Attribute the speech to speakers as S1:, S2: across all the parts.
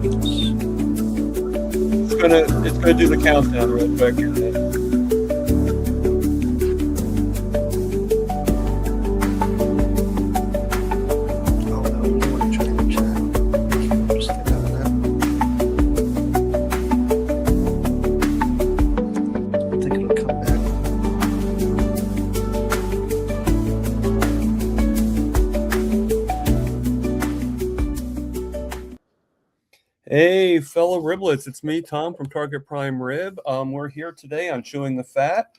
S1: It's gonna do the countdown real quick. And then...
S2: Oh no, you want to try the chat. Just get out of that. I think it'll come back.
S1: Hey, fellow riblets, it's me, Tom from Target Prime Rib. We're here today on Chewing the Fat,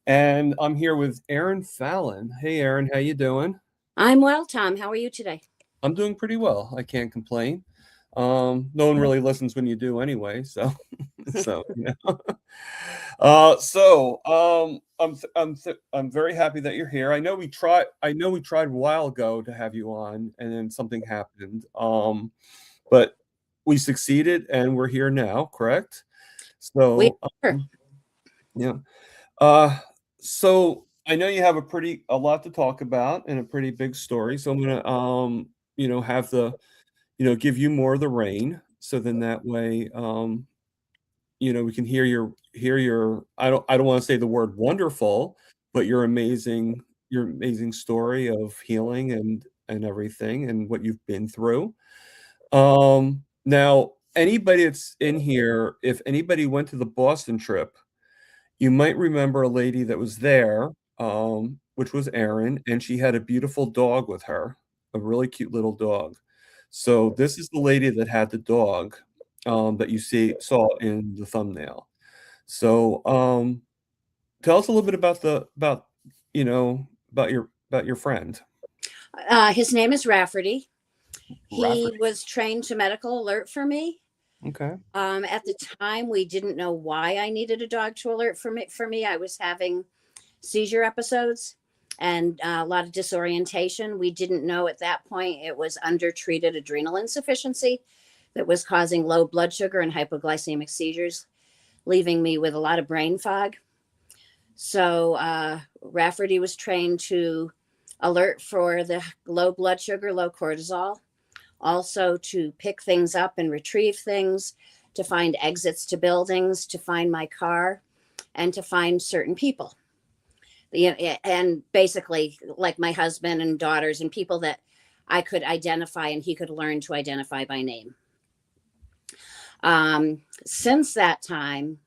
S1: and I'm here with Erin Fallon. Hey, Erin, how you doing?
S3: I'm well, Tom. How are you today?
S1: I'm doing pretty well. I can't complain. No one really listens when you do anyway, so yeah. I'm very happy that you're here. I know we tried a while ago to have you on, and then something happened. But we succeeded, and we're here now, correct? So, yeah. So I know you have a lot to talk about and a pretty big story. So I'm gonna, have give you more of the reign. So then that way, we can hear your. I don't want to say the word wonderful, but your amazing story of healing and everything and what you've been through. Now, anybody that's in here, if anybody went to the Boston trip, you might remember a lady that was there, which was Erin, and she had a beautiful dog with her, a really cute little dog. So this is the lady that had the dog that you saw in the thumbnail. So tell us a little bit about your friend.
S3: His name is Rafferty. He was trained to medical alert for me.
S1: Okay.
S3: At the time, we didn't know why I needed a dog to alert for me. I was having seizure episodes and a lot of disorientation. We didn't know at that point it was undertreated adrenal insufficiency that was causing low blood sugar and hypoglycemic seizures, leaving me with a lot of brain fog. So Rafferty was trained to alert for the low blood sugar, low cortisol, also to pick things up and retrieve things, to find exits to buildings, to find my car, and to find certain people. And basically, like my husband and daughters and people that I could identify and he could learn to identify by name. Since that time,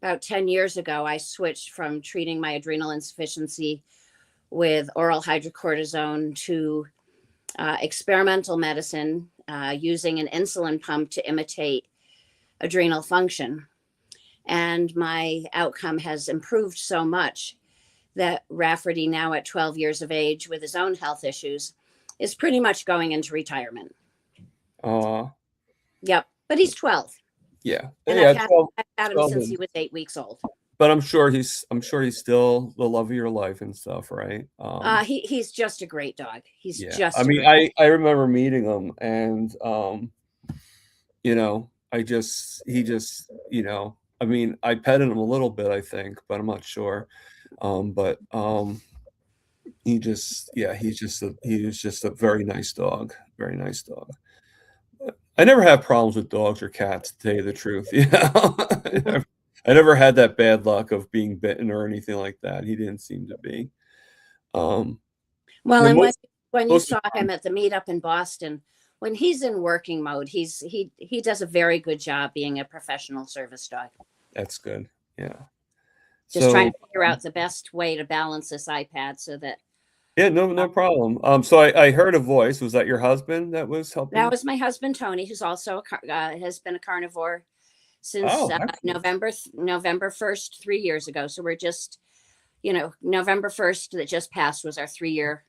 S3: about 10 years ago, I switched from treating my adrenal insufficiency with oral hydrocortisone to experimental medicine using an insulin pump to imitate adrenal function. And my outcome has improved so much that Rafferty, now at 12 years of age with his own health issues, is pretty much going into retirement. Yep. But he's 12.
S1: Yeah.
S3: And
S1: yeah,
S3: I've had him since he was 8 weeks old.
S1: But I'm sure he's still the love of your life and stuff, right?
S3: He's just a great dog. He's just.
S1: I remember meeting him, and I petted him a little bit, I think, but I'm not sure. He was just a very nice dog. Very nice dog. I never have problems with dogs or cats, to tell you the truth. I never had that bad luck of being bitten or anything like that. He didn't seem to be.
S3: When you saw him at the meetup in Boston, when he's in working mode, he does a very good job being a professional service dog.
S1: That's good. Yeah.
S3: Just trying to figure out the best way to balance this iPad so that.
S1: Yeah, no problem. So I heard a voice. Was that your husband that was helping?
S3: That was my husband, Tony, who's also has been a carnivore since November 1st, 3 years ago. So we're just, November 1st that just passed was our 3-year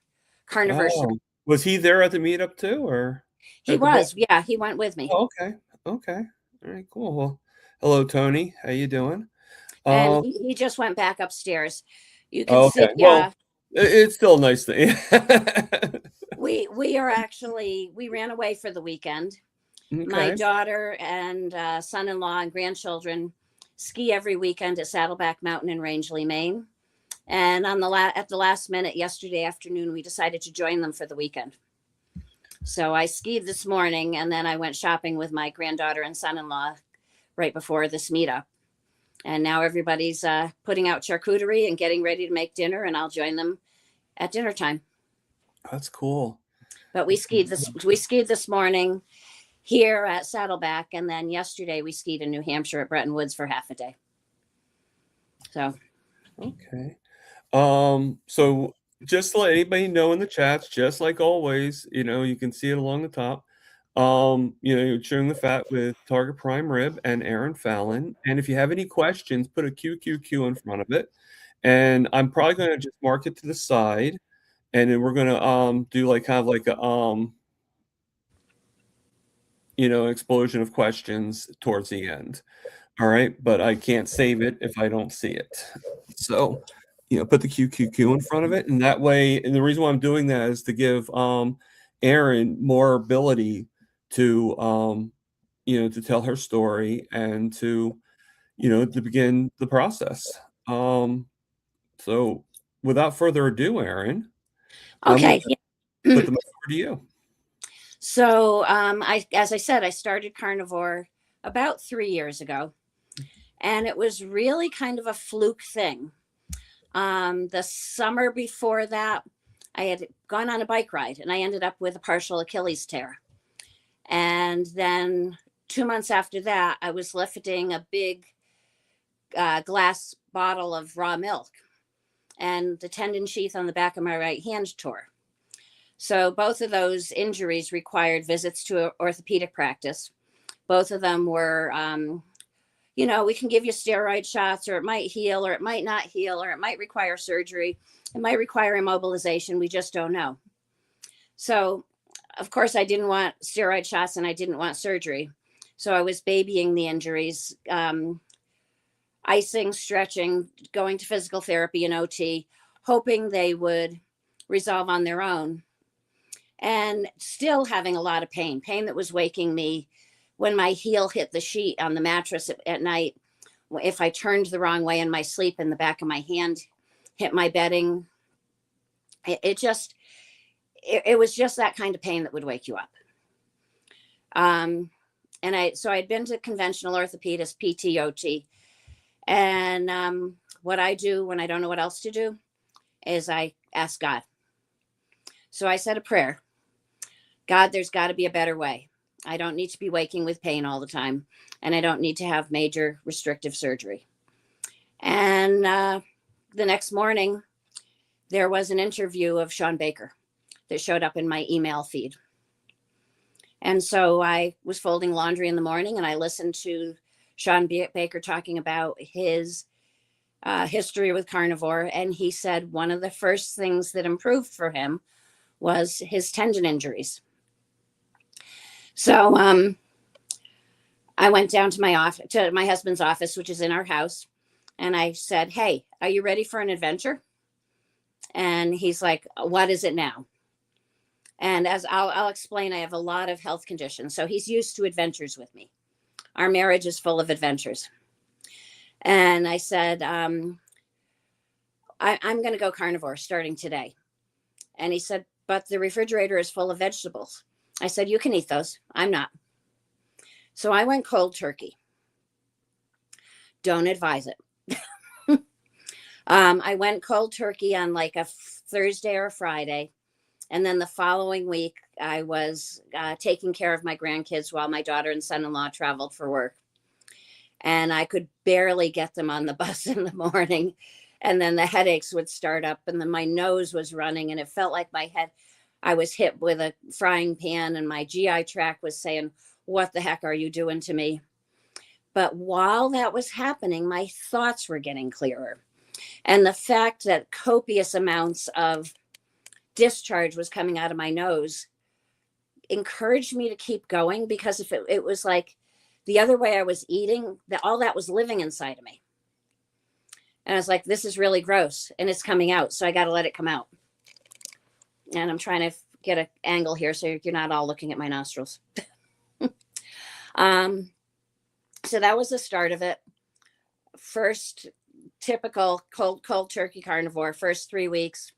S3: carnivore.
S1: Oh. Was he there at the meetup too, or?
S3: He was. Yeah, he went with me.
S1: Oh, okay. All right, cool. Well, hello, Tony. How you doing?
S3: And he just went back upstairs. You can see.
S1: Well, it's still nice to.
S3: we ran away for the weekend. Okay. My daughter and son-in-law and grandchildren ski every weekend at Saddleback Mountain in Rangeley, Maine. And at the last minute yesterday afternoon, we decided to join them for the weekend. So I skied this morning, and then I went shopping with my granddaughter and son-in-law right before this meetup. And now everybody's putting out charcuterie and getting ready to make dinner, and I'll join them at dinner time.
S1: That's cool.
S3: But we skied this morning here at Saddleback, and then yesterday we skied in New Hampshire at Bretton Woods for half a day. So
S1: Okay. So just to let anybody know in the chats, just like always, you can see it along the top. You're chewing the fat with Target Prime Rib and Erin Fallon. And if you have any questions, put a QQQ in front of it. And I'm probably going to just mark it to the side. And then we're going to do like kind of like a explosion of questions towards the end. All right, but I can't save it if I don't see it. So, put the QQQ in front of it, and that way. And the reason why I'm doing that is to give Erin more ability to to tell her story and to to begin the process. So, without further ado, Erin, I'm going
S3: okay.
S1: to put the mic over to you.
S3: So as I said, I started carnivore about 3 years ago, and it was really kind of a fluke thing. The summer before that, I had gone on a bike ride, and I ended up with a partial Achilles tear. And then 2 months after that, I was lifting a big glass bottle of raw milk, and the tendon sheath on the back of my right hand tore. So both of those injuries required visits to an orthopedic practice. Both of them were, we can give you steroid shots, or it might heal, or it might not heal, or it might require surgery. It might require immobilization. We just don't know. So, of course, I didn't want steroid shots and I didn't want surgery. So I was babying the injuries, icing, stretching, going to physical therapy and OT, hoping they would resolve on their own. And still having a lot of pain that was waking me when my heel hit the sheet on the mattress at night. If I turned the wrong way in my sleep and the back of my hand hit my bedding, it was just that kind of pain that would wake you up. So I'd been to conventional orthopedist, PT, OT. And what I do when I don't know what else to do is I ask God. So I said a prayer. God, there's got to be a better way. I don't need to be waking with pain all the time, and I don't need to have major restrictive surgery. And the next morning, there was an interview of Sean Baker that showed up in my email feed. And so I was folding laundry in the morning, and I listened to Sean Baker talking about his history with carnivore. And he said one of the first things that improved for him was his tendon injuries. So I went down to my husband's office, which is in our house. And I said, hey, are you ready for an adventure? And he's like, what is it now? And as I'll explain, I have a lot of health conditions. So he's used to adventures with me. Our marriage is full of adventures. And I said, I'm going to go carnivore starting today. And he said, but the refrigerator is full of vegetables. I said, you can eat those. I'm not. So I went cold turkey. Don't advise it. I went cold turkey on like a Thursday or a Friday. And then the following week, I was taking care of my grandkids while my daughter and son-in-law traveled for work. And I could barely get them on the bus in the morning. And then the headaches would start up, and then my nose was running, and it felt like I was hit with a frying pan, and my GI tract was saying, what the heck are you doing to me? But while that was happening, my thoughts were getting clearer. And the fact that copious amounts of discharge was coming out of my nose encouraged me to keep going, because if it was like the other way I was eating, all that was living inside of me. And I was like, this is really gross, and it's coming out. So I got to let it come out. And I'm trying to get an angle here so you're not all looking at my nostrils. So that was the start of it. First, typical cold turkey carnivore, first 3 weeks,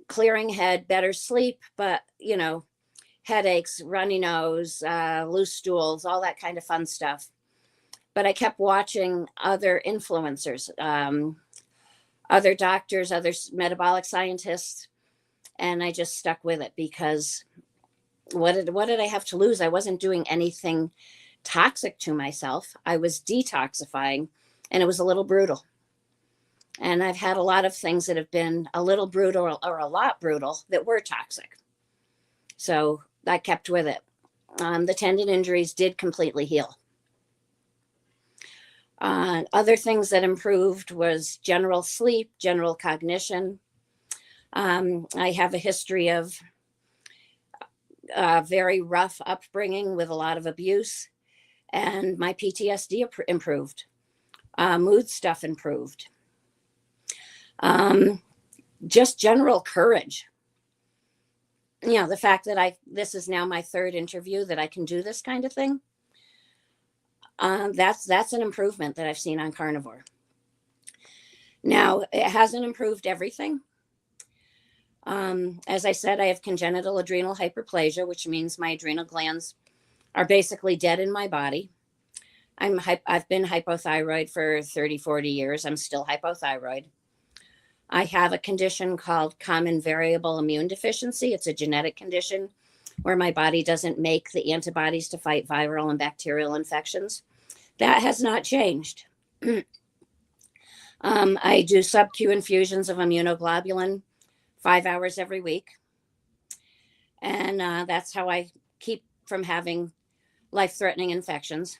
S3: clearing head, better sleep, but headaches, runny nose, loose stools, all that kind of fun stuff. But I kept watching other influencers, other doctors, other metabolic scientists, and I just stuck with it because what did I have to lose? I wasn't doing anything toxic to myself. I was detoxifying, and it was a little brutal. And I've had a lot of things that have been a little brutal or a lot brutal that were toxic. So I kept with it. The tendon injuries did completely heal. Other things that improved was general sleep, general cognition. I have a history of very rough upbringing with a lot of abuse, and my PTSD improved. Mood stuff improved. Just general courage. You know, the fact that this is now my third interview that I can do this kind of thing. That's an improvement that I've seen on carnivore. Now, it hasn't improved everything. As I said, I have congenital adrenal hyperplasia, which means my adrenal glands are basically dead in my body. I've been hypothyroid for 30, 40 years. I'm still hypothyroid. I have a condition called common variable immune deficiency. It's a genetic condition where my body doesn't make the antibodies to fight viral and bacterial infections. That has not changed. I do sub-Q infusions of immunoglobulin 5 hours every week. And that's how I keep from having life-threatening infections.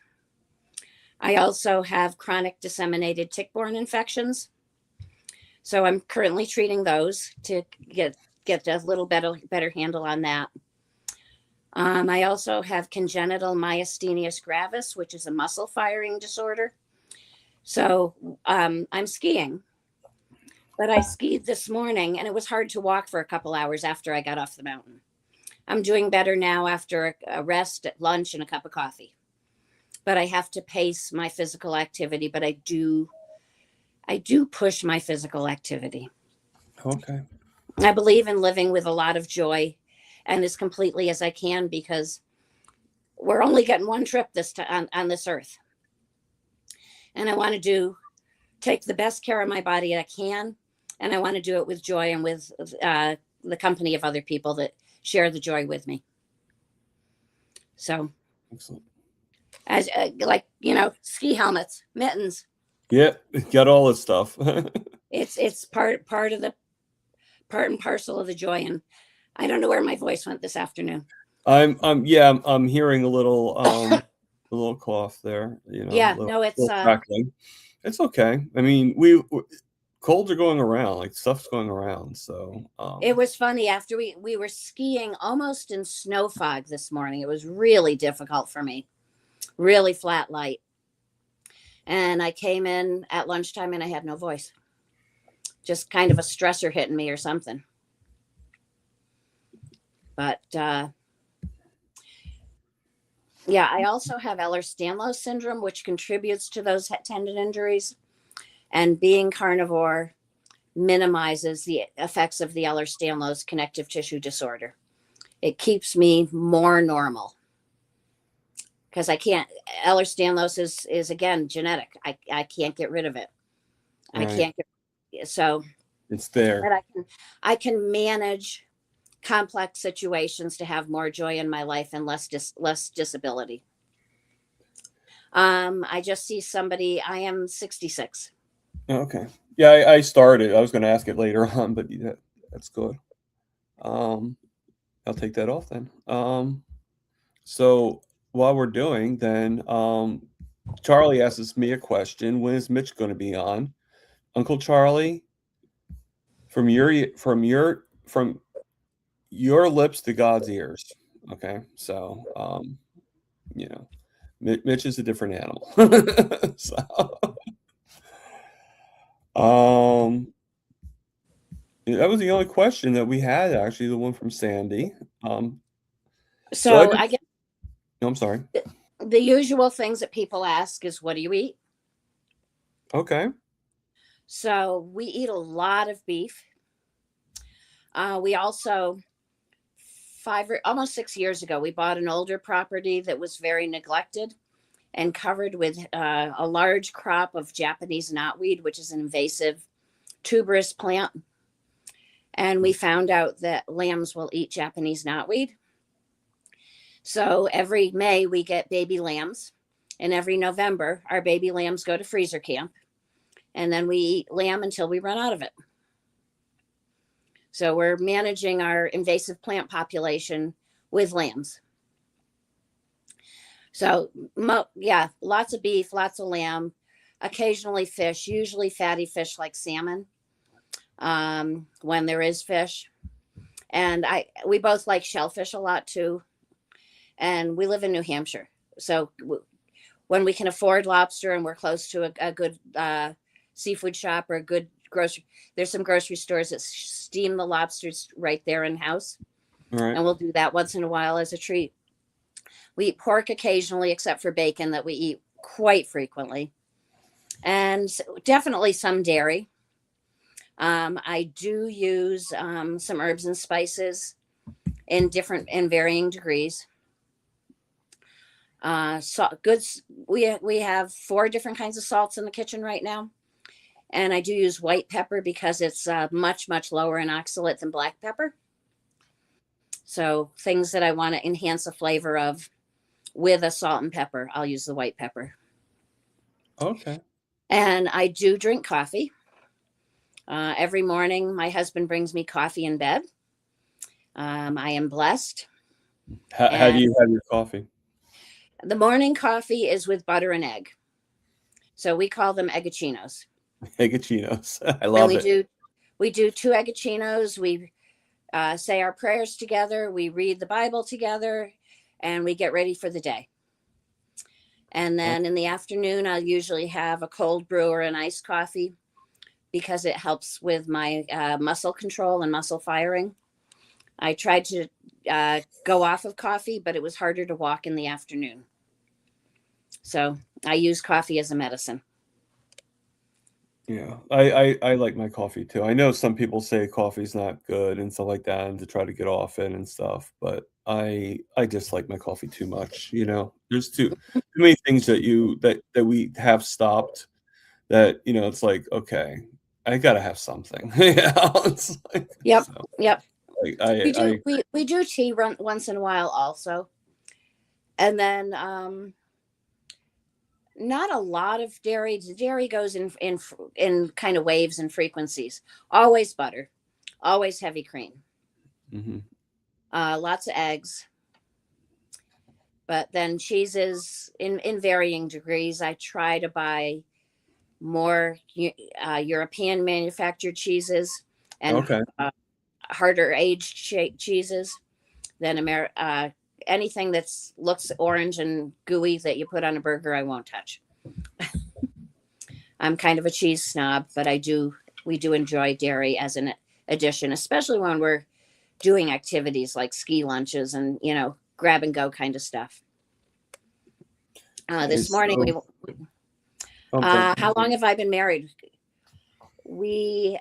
S3: I also have chronic disseminated tick-borne infections. So I'm currently treating those to get a little better handle on that. I also have congenital myasthenia gravis, which is a muscle firing disorder. So I'm skiing, but I skied this morning and it was hard to walk for a couple hours after I got off the mountain. I'm doing better now after a rest at lunch and a cup of coffee, but I have to pace my physical activity, but I do push my physical activity.
S1: Okay.
S3: I believe in living with a lot of joy and as completely as I can, because we're only getting one trip on this earth. And I want to take the best care of my body I can. And I want to do it with joy and with the company of other people that share the joy with me. So,
S1: Excellent.
S3: As ski helmets, mittens.
S1: Yeah, got all this stuff.
S3: It's part and parcel of the joy. And I don't know where my voice went this afternoon.
S1: I'm hearing a little cough there.
S3: Yeah,
S1: little crackling. It's okay. I mean, colds are going around, like stuff's going around. So
S3: it was funny after we were skiing almost in snow fog this morning. It was really difficult for me, really flat light. And I came in at lunchtime and I had no voice. Just kind of a stressor hitting me or something. But yeah, I also have Ehlers-Danlos syndrome, which contributes to those tendon injuries. And being carnivore minimizes the effects of the Ehlers-Danlos connective tissue disorder. It keeps me more normal. Because Ehlers-Danlos is again genetic. I can't get rid of it.
S1: Right.
S3: I can't so
S1: it's there.
S3: But I can manage complex situations to have more joy in my life and less disability. I just see somebody. I am 66.
S1: Okay. Yeah, I started. I was going to ask it later on, but that's good. I'll take that off then. So while we're doing, then Charlie asks me a question. When is Mitch going to be on? Uncle Charlie, from your lips to God's ears. Okay, so Mitch is a different animal. So that was the only question that we had, actually, the one from Sandy.
S3: So I guess.
S1: No, I'm sorry.
S3: The usual things that people ask is, what do you eat?
S1: Okay.
S3: So we eat a lot of beef. We also almost 6 years ago, we bought an older property that was very neglected and covered with a large crop of Japanese knotweed, which is an invasive tuberous plant. And we found out that lambs will eat Japanese knotweed. So every May we get baby lambs, and every November our baby lambs go to freezer camp, and then we eat lamb until we run out of it. So we're managing our invasive plant population with lambs. So yeah, lots of beef, lots of lamb, occasionally fish, usually fatty fish like salmon, when there is fish. And we both like shellfish a lot too. And we live in New Hampshire. So when we can afford lobster and we're close to a good seafood shop or a good grocery, there's some grocery stores that steam the lobsters right there in house.
S1: Right.
S3: And we'll do that once in a while as a treat. We eat pork occasionally, except for bacon that we eat quite frequently. And definitely some dairy. I do use some herbs and spices in varying degrees. Goods. We have 4 different kinds of salts in the kitchen right now. And I do use white pepper because it's much, much lower in oxalate than black pepper. So things that I want to enhance the flavor of with a salt and pepper, I'll use the white pepper.
S1: Okay.
S3: And I do drink coffee. Every morning, my husband brings me coffee in bed. I am blessed.
S1: How do you have your coffee?
S3: The morning coffee is with butter and egg. So we call them eggachinos.
S1: Eggachinos. I love it.
S3: We do 2 eggachinos. We say our prayers together. We read the Bible together, and we get ready for the day. And then in the afternoon, I'll usually have a cold brew or an iced coffee because it helps with my muscle control and muscle firing. I tried to go off of coffee, but it was harder to walk in the afternoon. So I use coffee as a medicine.
S1: Yeah, I like my coffee too. I know some people say coffee's not good and stuff like that, and to try to get off it and stuff, but I just like my coffee too much. There's too many things that we have stopped that it's like, okay, I gotta have something. It's like,
S3: Yep.
S1: so,
S3: Yep.
S1: like,
S3: We do tea once in a while also, and then not a lot of dairy. The dairy goes in kind of waves and frequencies. Always butter, always heavy cream, lots of eggs, but then cheeses in varying degrees. I try to buy more European manufactured cheeses and harder aged cheeses than anything that looks orange and gooey that you put on a burger, I won't touch. I'm kind of a cheese snob, but we do enjoy dairy as an addition, especially when we're doing activities like ski lunches and, grab and go kind of stuff. This morning, how long have I been married? We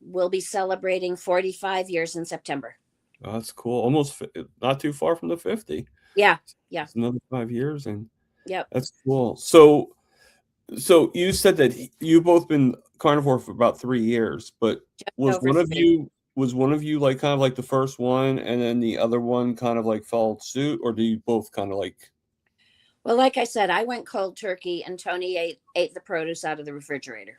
S3: will be celebrating 45 years in September.
S1: Oh, that's cool. Almost not too far from the 50.
S3: Yeah.
S1: It's another 5 years, and
S3: Yep.
S1: that's cool. So you said that you both been carnivore for about 3 years, but was one of you like kind of like the first one, and then the other one kind of like followed suit, or do you both kind of like?
S3: Well, like I said, I went cold turkey, and Tony ate the produce out of the refrigerator.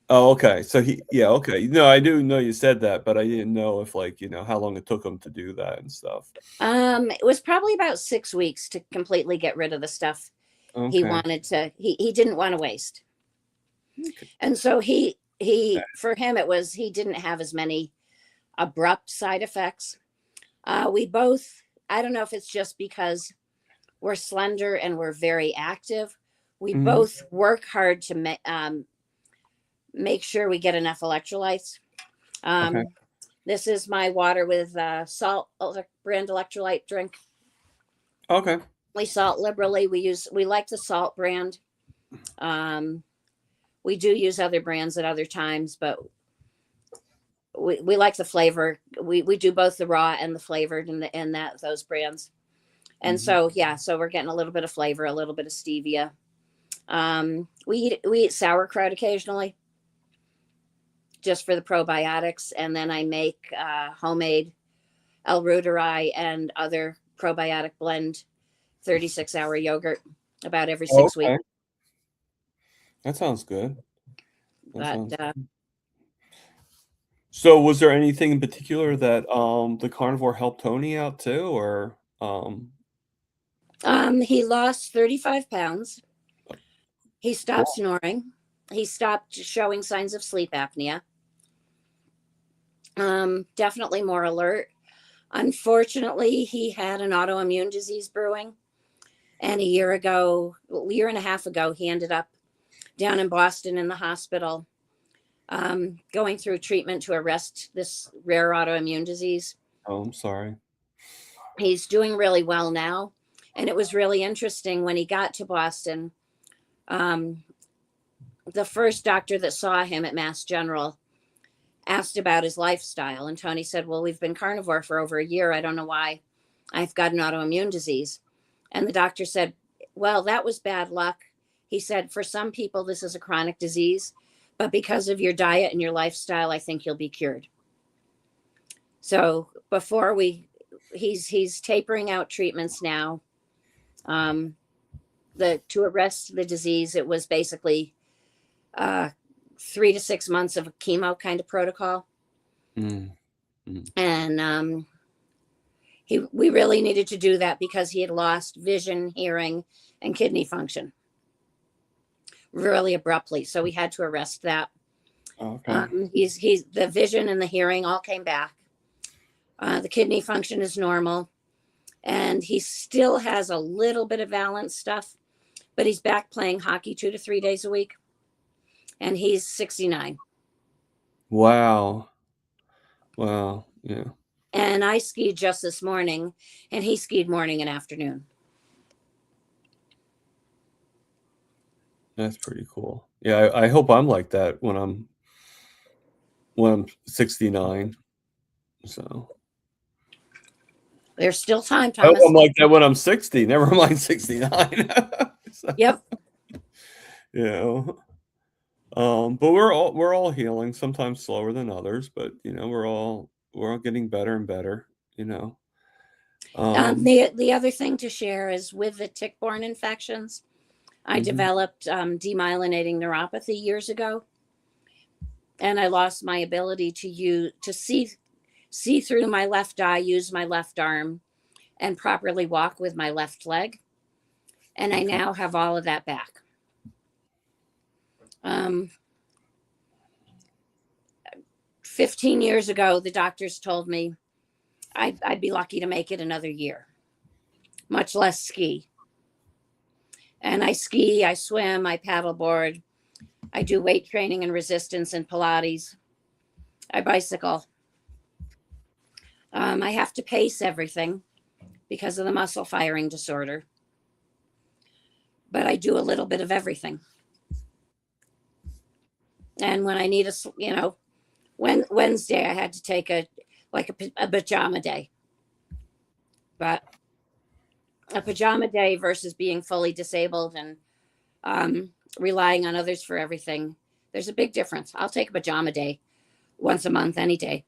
S1: Oh, okay. So okay. No, I do know you said that, but I didn't know if how long it took him to do that and stuff.
S3: It was probably about 6 weeks to completely get rid of the stuff he wanted to. He didn't want to waste, and so for him it was he didn't have as many abrupt side effects. We both. I don't know if it's just because we're slender and we're very active. We both work hard to make sure we get enough electrolytes. This is my water with salt brand electrolyte drink.
S1: Okay.
S3: We salt liberally. We like the salt brand. We do use other brands at other times, but we like the flavor. We do both the raw and the flavored in those brands. And
S1: Mhm.
S3: so yeah, so we're getting a little bit of flavor, a little bit of stevia. We eat sauerkraut occasionally, just for the probiotics, and then I make homemade L-reuteri and other probiotic blend 36-hour yogurt about every 6 weeks.
S1: Okay, that sounds good. That
S3: But
S1: sounds good. So was there anything in particular that, the carnivore helped Tony out too, or,
S3: he lost 35 pounds. He stopped
S1: cool.
S3: snoring. He stopped showing signs of sleep apnea. Definitely more alert. Unfortunately, he had an autoimmune disease brewing. And a year and a half ago, he ended up down in Boston in the hospital, going through treatment to arrest this rare autoimmune disease.
S1: Oh, I'm sorry.
S3: He's doing really well now. And it was really interesting when he got to Boston. The first doctor that saw him at Mass General asked about his lifestyle. And Tony said, well, we've been carnivore for over a year. I don't know why I've got an autoimmune disease. And the doctor said, well, that was bad luck. He said, for some people, this is a chronic disease, but because of your diet and your lifestyle, I think you'll be cured. So he's tapering out treatments now. To arrest the disease, it was basically 3 to 6 months of a chemo kind of protocol.
S1: Mm, mm.
S3: And we really needed to do that because he had lost vision, hearing, and kidney function really abruptly. So we had to arrest that.
S1: Okay.
S3: He's the vision and the hearing all came back. The kidney function is normal, and he still has a little bit of balance stuff, but he's back playing hockey 2 to 3 days a week, and he's 69.
S1: Wow. Wow, yeah.
S3: And I skied just this morning, and he skied morning and afternoon.
S1: That's pretty cool. Yeah, I hope I'm like that when I'm 69, so
S3: There's still time,
S1: I hope
S3: Thomas.
S1: I'm like that when I'm 60, never mind 69. So,
S3: Yep.
S1: you know, but we're all healing, sometimes slower than others, but, you know, we're all getting better and better, you know?
S3: The other thing to share is with the tick-borne infections, I
S1: Mhm.
S3: developed demyelinating neuropathy years ago, and I lost my ability to see through my left eye, use my left arm, and properly walk with my left leg. And I
S1: Okay.
S3: now have all of that back. 15 years ago, the doctors told me I'd be lucky to make it another year, much less ski. And I ski, I swim, I paddleboard, I do weight training and resistance and Pilates. I bicycle. I have to pace everything because of the muscle firing disorder. But I do a little bit of everything. And when I need Wednesday, I had to take a pajama day. But a pajama day versus being fully disabled and relying on others for everything, there's a big difference. I'll take a pajama day once a month, any day.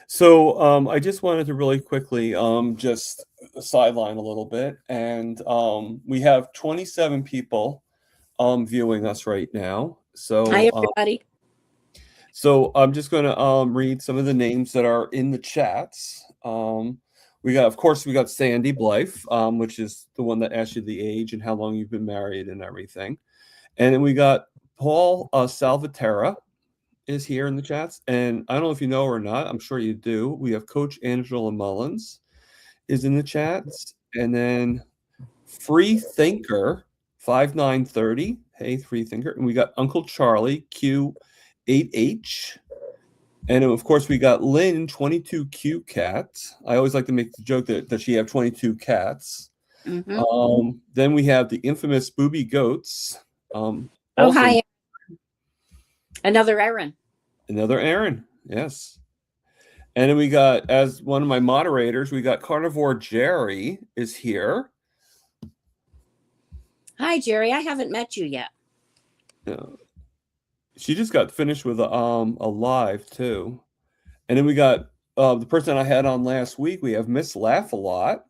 S1: So, I just wanted to really quickly, just sideline a little bit, and, we have 27 people, viewing us right now.
S3: Hi, everybody.
S1: So I'm just gonna, read some of the names that are in the chats. Of course, we got Sandy Blythe, which is the one that asked you the age and how long you've been married and everything. And then we got Paul, Salvatera is here in the chats, and I don't know if you know or not. I'm sure you do. We have Coach Angela Mullins is in the chats, and then Free Thinker 5930. Hey, Free Thinker, and we got Uncle Charlie Q8H, and of course we got Lynn 22Q Cat. I always like to make the joke that she have 22 cats.
S3: Mm-hmm.
S1: Then we have the infamous Booby Goats.
S3: Oh, hi. Another Erin.
S1: Another Erin. Yes. And then we got, as one of my moderators, we got Carnivore Jerry is here.
S3: Hi, Jerry. I haven't met you yet.
S1: She just got finished with a live too. And then we got the person I had on last week. We have Miss Laugh a Lot,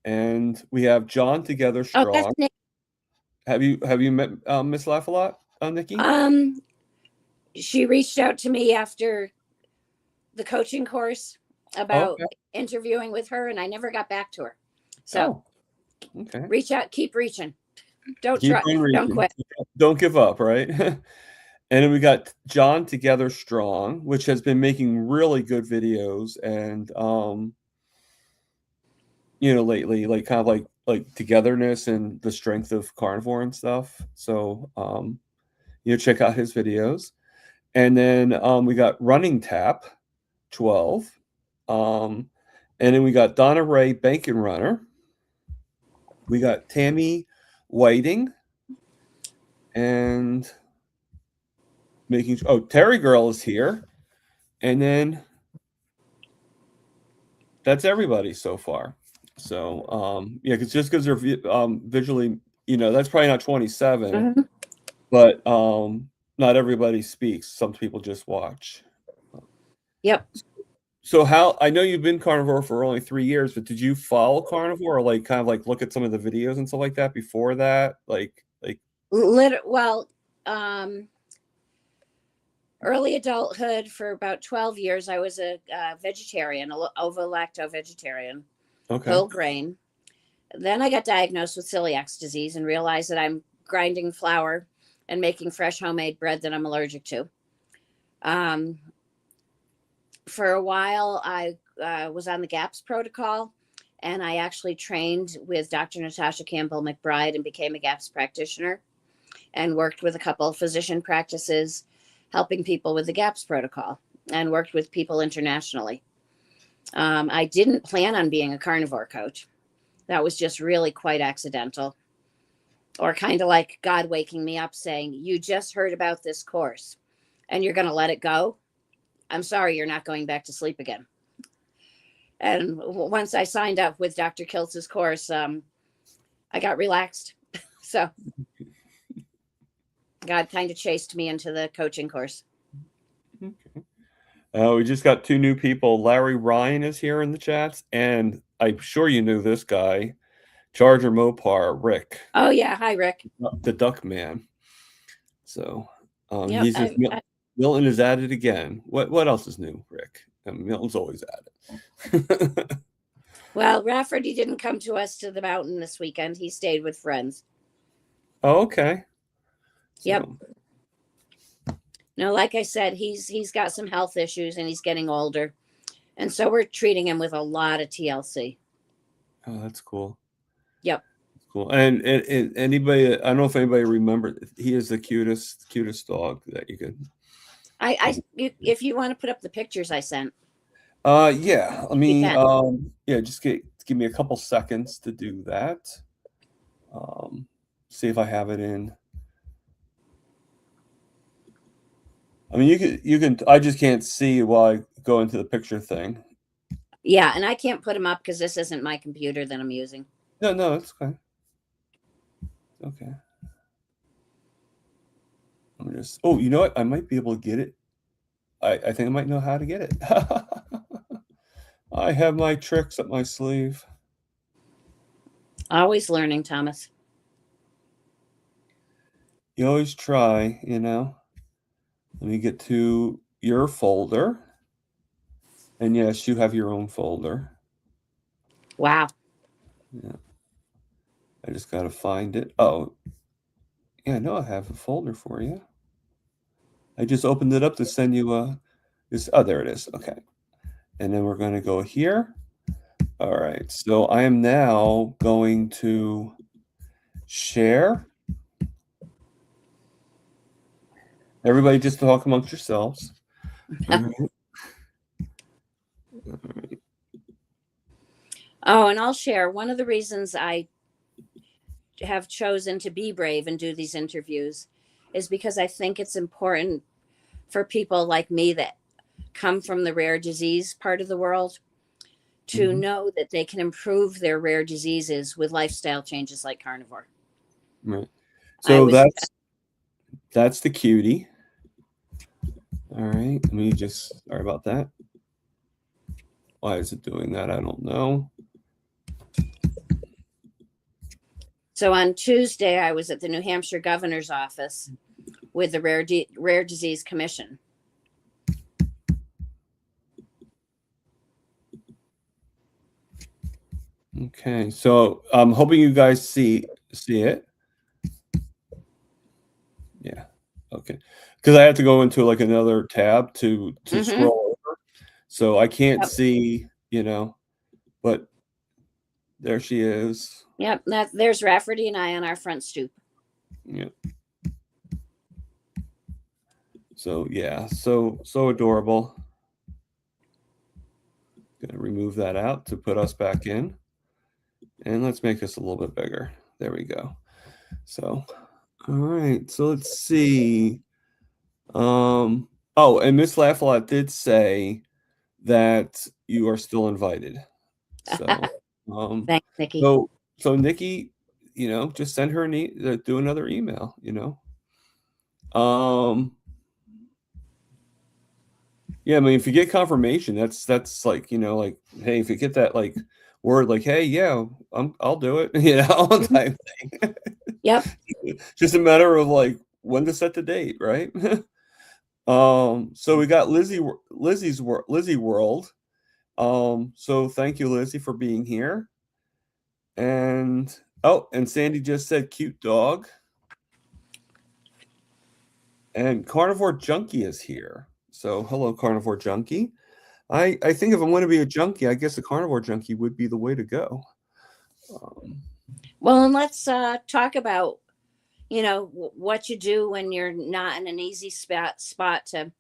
S1: and we have John Together
S3: Oh, that's
S1: Strong.
S3: Nick.
S1: Have you met Miss Laugh a Lot, Nikki?
S3: She reached out to me after the coaching course about interviewing with her, and I never got back to her. So,
S1: okay.
S3: Reach out, keep reaching. Don't quit.
S1: Don't give up, right? And then we got John Together Strong, which has been making really good videos, and lately, like kind of like togetherness and the strength of carnivore and stuff. So check out his videos. And then we got Running Tap 12. And then we got Donna Ray Bacon Runner. We got Tammy Whiting, and Terry Girl is here. And then that's everybody so far. So because they're visually, that's probably not 27,
S3: Mm-hmm.
S1: but not everybody speaks. Some people just watch.
S3: Yep.
S1: So I know you've been carnivore for only 3 years, but did you follow carnivore, or like kind of like look at some of the videos and stuff like that before that?
S3: Early adulthood, for about 12 years, I was a vegetarian, ovo-lacto vegetarian, whole grain. Then I got diagnosed with celiac disease and realized that I'm grinding flour and making fresh homemade bread that I'm allergic to. For a while, I was on the GAPS protocol, and I actually trained with Dr. Natasha Campbell McBride and became a GAPS practitioner, and worked with a couple of physician practices helping people with the GAPS protocol, and worked with people internationally. I didn't plan on being a carnivore coach. That was just really quite accidental, or kind of like God waking me up saying, you just heard about this course and you're going to let it go. I'm sorry, you're not going back to sleep again. And once I signed up with Dr. Kiltz's course, I got relaxed. So God kind of chased me into the coaching course.
S1: Okay. We just got 2 new people. Larry Ryan is here in the chats, and I'm sure you knew this guy, Charger Mopar, Rick.
S3: Oh yeah, hi Rick.
S1: The Duck Man. So
S3: Yep,
S1: Milton is at it again. What else is new, Rick? Milton's always at it.
S3: Well, Rafferty didn't come to us to the mountain this weekend. He stayed with friends.
S1: Oh, okay.
S3: Yep. No, like I said, he's got some health issues and he's getting older. And so we're treating him with a lot of TLC.
S1: Oh, that's cool.
S3: Yep.
S1: Cool. And anybody, I don't know if anybody remembers, he is the cutest dog that you could.
S3: If you want to put up the pictures I sent.
S1: Yeah. Let me just give me a couple seconds to do that. See if I have it in. I mean, you can. I just can't see while I go into the picture thing.
S3: Yeah, and I can't put them up because this isn't my computer that I'm using.
S1: No, it's okay. Okay. I'm just. Oh, you know what? I might be able to get it. I think I might know how to get it. I have my tricks up my sleeve.
S3: Always learning, Thomas.
S1: You always try, Let me get to your folder. And yes, you have your own folder.
S3: Wow.
S1: Yeah. I just got to find it. Oh, yeah, no, I have a folder for you. I just opened it up to send you there it is. Okay. And then we're going to go here. All right. So I am now going to share. Everybody just talk amongst yourselves. All right.
S3: Oh, and I'll share one of the reasons I have chosen to be brave and do these interviews is because I think it's important for people like me that come from the rare disease part of the world to
S1: Mhm.
S3: know that they can improve their rare diseases with lifestyle changes like carnivore.
S1: Right.
S3: I
S1: So
S3: was
S1: that's the cutie. All right. Let me just, sorry about that. Why is it doing that? I don't know.
S3: So on Tuesday, I was at the New Hampshire governor's office with the Rare Disease Commission.
S1: Okay. So I'm hoping you guys see it. Yeah. Okay. Because I have to go into like another tab to
S3: Mm-hmm.
S1: scroll over. So I can't
S3: Yep.
S1: see, but there she is.
S3: Yep, there's Rafferty and I on our front stoop.
S1: Yeah. So yeah, so adorable. Gonna remove that out to put us back in. And let's make this a little bit bigger. There we go. So, all right. So let's see. Oh, and Miss Lafayette did say that you are still invited. So,
S3: Thanks, Nikki.
S1: so Nikki, just send her do another email, Yeah, I mean, if you get confirmation, that's like, like, hey, if you get that like word, like, hey, yeah, I'll do it, type thing.
S3: Yep.
S1: Just a matter of like when to set the date, right? So we got Lizzie World. So thank you, Lizzie, for being here. And Sandy just said cute dog. And Carnivore Junkie is here. So hello, Carnivore Junkie. I think if I'm going to be a junkie, I guess a carnivore junkie would be the way to go.
S3: Well, and let's talk about, what you do when you're not in an ezy spot to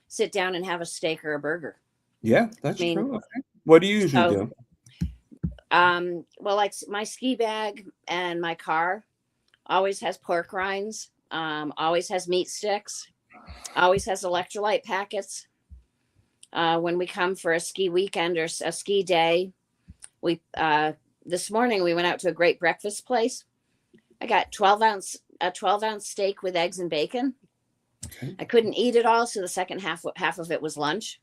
S3: sit down and have a steak or a burger.
S1: Yeah, that's true. Okay. What do you usually do?
S3: Well, like my ski bag and my car always has pork rinds, always has meat sticks, always has electrolyte packets. When we come for a ski weekend or a ski day, this morning we went out to a great breakfast place. I got a 12-ounce steak with eggs and bacon. Okay. I couldn't eat it all, so the second half of it was lunch.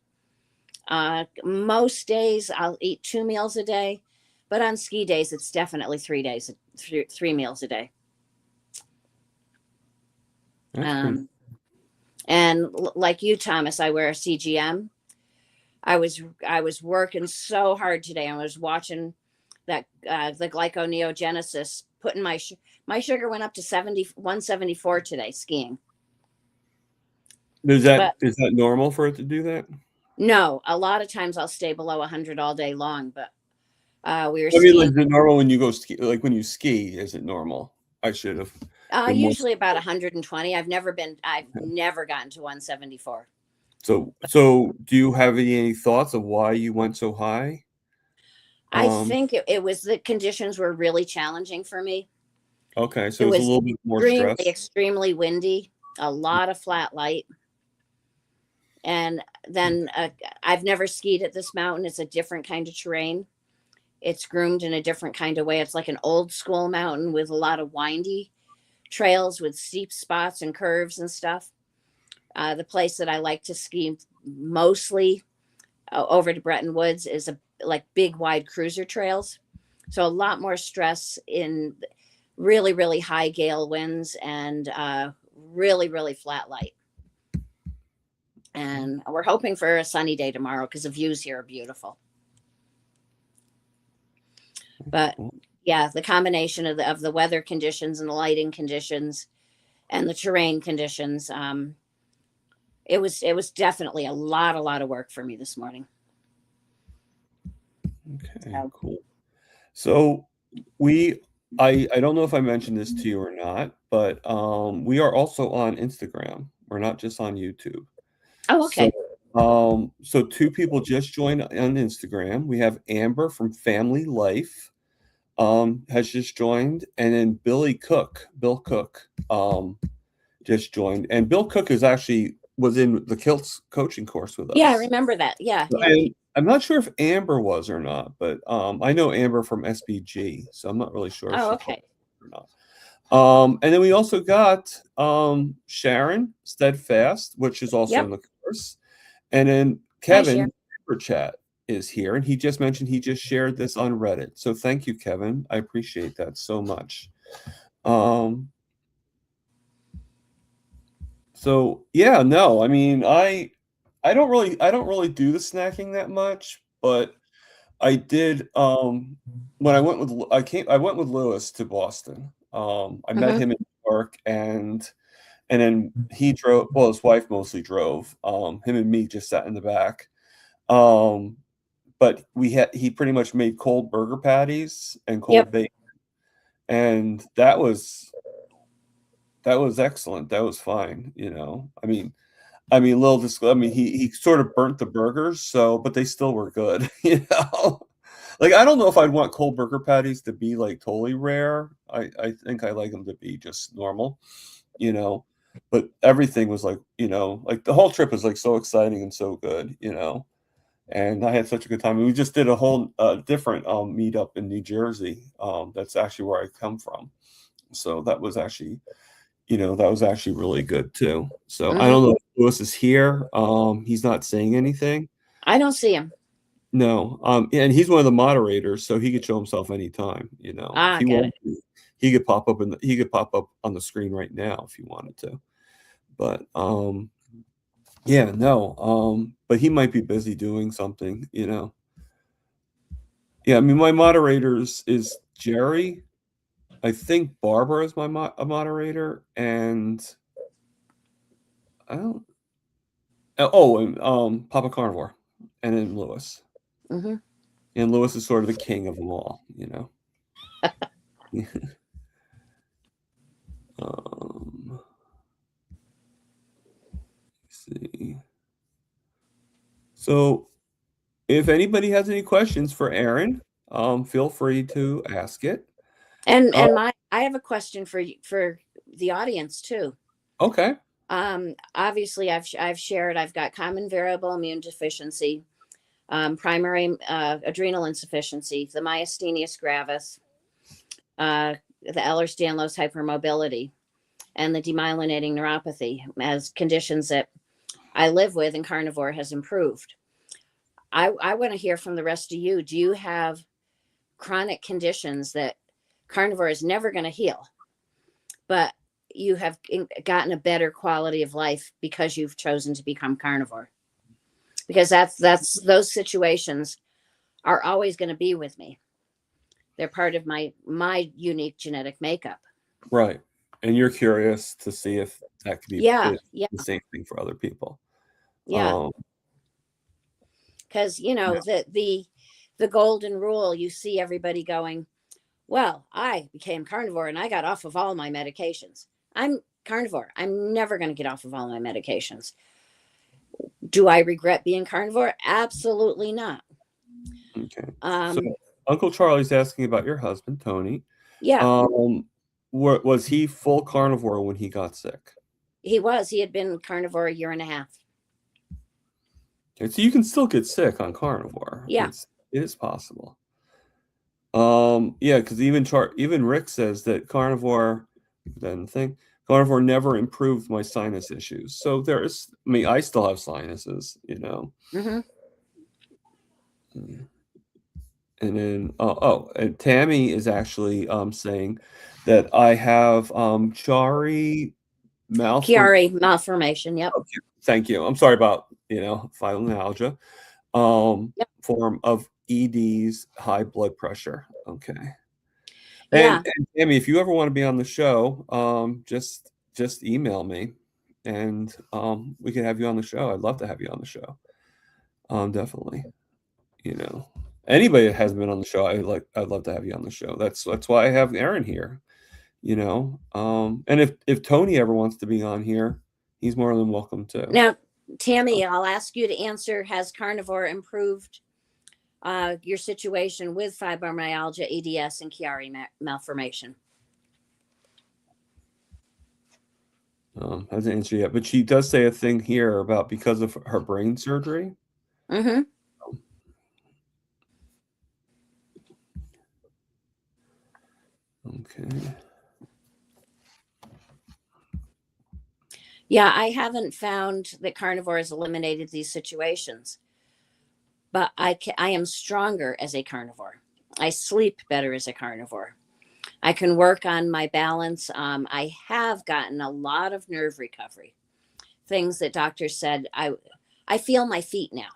S3: Most days I'll eat 2 meals a day, but on ski days it's definitely 3 meals a day. And like you, Thomas, I wear a CGM. I was working so hard today. I was watching that the glyconeogenesis, putting my sugar went up to 174 today skiing.
S1: Is that normal for it to do that?
S3: No, a lot of times I'll stay below 100 all day long, but we were
S1: skiing. I mean, is it normal when you go ski? Like when you ski, is it normal? I should have.
S3: Usually about 120. I've never gotten to 174.
S1: So do you have any thoughts of why you went so high?
S3: I think it was the conditions were really challenging for me.
S1: Okay, so it was a little bit more stress.
S3: Extremely windy, a lot of flat light. And then I've never skied at this mountain. It's a different kind of terrain. It's groomed in a different kind of way. It's like an old school mountain with a lot of windy trails with steep spots and curves and stuff. The place that I like to ski mostly over to Bretton Woods is like big, wide cruiser trails. So a lot more stress in really, really high gale winds and really, really flat light. And we're hoping for a sunny day tomorrow because the views here are beautiful. But yeah, the combination of the weather conditions and the lighting conditions and the terrain conditions, it was definitely a lot of work for me this morning.
S1: Okay, cool. So I don't know if I mentioned this to you or not, but we are also on Instagram. We're not just on YouTube.
S3: Oh, okay.
S1: So 2 people just joined on Instagram. We have Amber from Family Life has just joined, and then Bill Cook just joined, and Bill Cook was in the Kiltz coaching course with
S3: Yeah, I
S1: us.
S3: remember that. Yeah, yeah.
S1: And I'm not sure if Amber was or not, but I know Amber from SBG, so I'm not really sure if
S3: Oh,
S1: she
S3: okay.
S1: or not. And then we also got Sharon Steadfast, which is also
S3: Yep.
S1: in the course. And then
S3: Hi, Sharon.
S1: Kevin Chat is here, and he just mentioned he just shared this on Reddit. So thank you, Kevin. I appreciate that so much. So yeah, no, I mean, I don't really do the snacking that much, but I did when I went with Lewis to Boston. I met
S3: Mm-hmm.
S1: him in New York, and then he drove, well, his wife mostly drove. Him and me just sat in the back. But he pretty much made cold burger patties and cold
S3: Yep.
S1: bacon, and that was excellent. That was fine, you know. Little he sort of burnt the burgers, but they still were good, you know. Like, I don't know if I'd want cold burger patties to be like totally rare. I think I like them to be just normal, you know. But everything was like, like the whole trip was like so exciting and so good, you know. And I had such a good time. And we just did a whole different meetup in New Jersey. That's actually where I come from. So that was actually really good too. So I
S3: Mm-hmm.
S1: don't know if Lewis is here. He's not saying anything.
S3: I don't see him.
S1: No. And he's one of the moderators, so he could show himself anytime, you know. If
S3: Ah,
S1: he
S3: got it.
S1: wanted to, he could pop up on the screen right now if he wanted to. But yeah, no. But he might be busy doing something, you know. Yeah, I mean, my moderators is Jerry. I think Barbara is a moderator, and I don't. And Papa Carnivore, and then Lewis.
S3: Mm-hmm.
S1: And Lewis is sort of the king of them all, you know. Let's see. So, if anybody has any questions for Erin, feel free to ask it.
S3: And
S1: Uh,
S3: I have a question for the audience too.
S1: okay.
S3: Obviously, I've shared. I've got common variable immune deficiency, primary adrenal insufficiency, the myasthenia gravis, the Ehlers-Danlos hypermobility, and the demyelinating neuropathy as conditions that I live with, and carnivore has improved. I want to hear from the rest of you. Do you have chronic conditions that carnivore is never going to heal, but you have gotten a better quality of life because you've chosen to become carnivore? Because that's those situations are always going to be with me. They're part of my unique genetic makeup.
S1: Right. And you're curious to see if that could be
S3: Yeah, yeah,
S1: the same thing for other people.
S3: yeah. Because
S1: Yeah.
S3: the golden rule, you see everybody going, well, I became carnivore and I got off of all my medications. I'm carnivore. I'm never going to get off of all my medications. Do I regret being carnivore? Absolutely not.
S1: Okay. So Uncle Charlie's asking about your husband, Tony.
S3: Yeah,
S1: Was he full carnivore when he got sick?
S3: he was. He had been carnivore a year and a half.
S1: Okay, so you can still get sick on carnivore.
S3: Yeah.
S1: It is possible. Yeah, because even Rick says that carnivore never improved my sinus issues. So I still have sinuses, you know.
S3: Mm-hmm.
S1: And then and Tammy is actually saying that I have Chiari
S3: malformation. Yep.
S1: Okay, thank you. I'm sorry about fibromyalgia,
S3: Yep.
S1: form of ED's high blood pressure. Okay.
S3: Yeah.
S1: And Tammy, if you ever want to be on the show, just email me, and we can have you on the show. I'd love to have you on the show. Definitely. You know, anybody that hasn't been on the show, I'd love to have you on the show. That's why I have Erin here. You know, and if Tony ever wants to be on here, he's more than welcome to.
S3: Now, Tammy, I'll ask you to answer: has carnivore improved your situation with fibromyalgia, EDS, and Chiari malformation?
S1: Hasn't answered yet, but she does say a thing here about because of her brain surgery.
S3: Mm-hmm.
S1: Okay.
S3: Yeah, I haven't found that carnivore has eliminated these situations, but I am stronger as a carnivore. I sleep better as a carnivore. I can work on my balance. I have gotten a lot of nerve recovery. Things that doctors said I feel my feet now.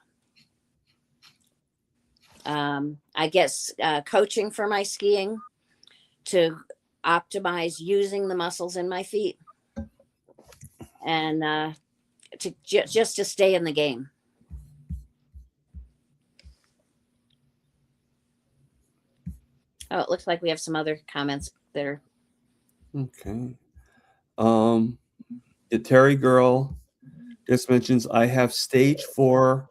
S3: I get coaching for my skiing to optimize using the muscles in my feet and just to stay in the game. Oh, it looks like we have some other comments that are.
S1: Okay. Terry Girl just mentions I have stage 4